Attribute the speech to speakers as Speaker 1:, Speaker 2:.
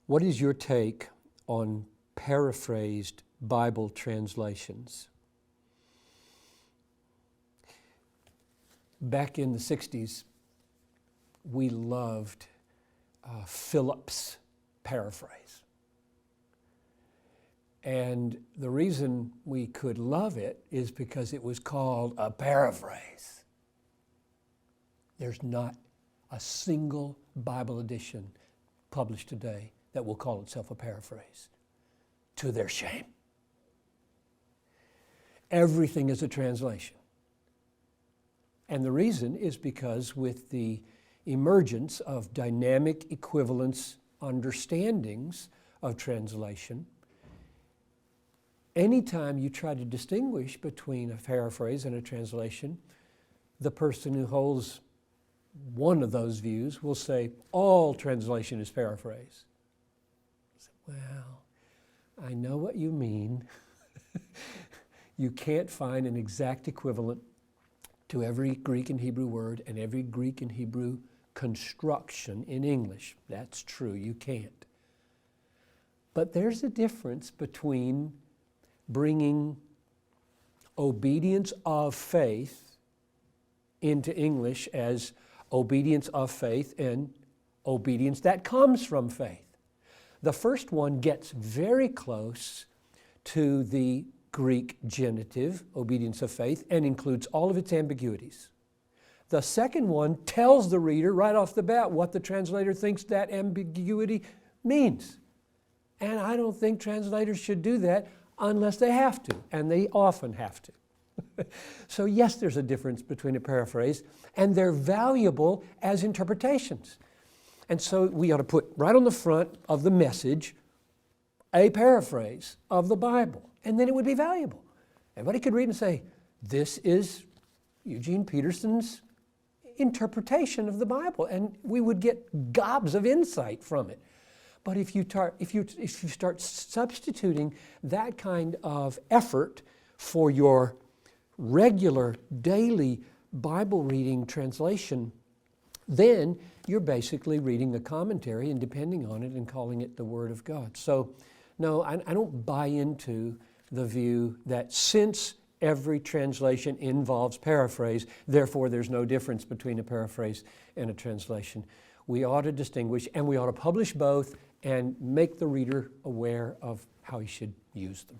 Speaker 1: What is your take on paraphrased Bible translations? Back in the 60s, we loved Phillips' paraphrase. And the reason we could love it is because it was called a paraphrase. There's not a single Bible edition published today that will call itself a paraphrase, to their shame. Everything is a translation. And the reason is because with the emergence of dynamic equivalence understandings of translation, anytime you try to distinguish between a paraphrase and a translation, the person who holds one of those views will say, all translation is paraphrase. Well, I know what you mean. You can't find an exact equivalent to every Greek and Hebrew word and every Greek and Hebrew construction in English. That's true, you can't. But there's a difference between bringing obedience of faith into English as obedience of faith and obedience that comes from faith. The first one gets very close to the Greek genitive, obedience of faith, and includes all of its ambiguities. The second one tells the reader right off the bat what the translator thinks that ambiguity means. And I don't think translators should do that unless they have to, and they often have to. So yes, there's a difference between a paraphrase, and they're valuable as interpretations. And so we ought to put right on the front of the message a paraphrase of the Bible, and then it would be valuable. Everybody could read and say, this is Eugene Peterson's interpretation of the Bible, and we would get gobs of insight from it. But if you start substituting that kind of effort for your regular daily Bible reading translation, then you're basically reading a commentary and depending on it and calling it the Word of God. So no, I don't buy into the view that since every translation involves paraphrase, therefore there's no difference between a paraphrase and a translation. We ought to distinguish, and we ought to publish both and make the reader aware of how he should use them.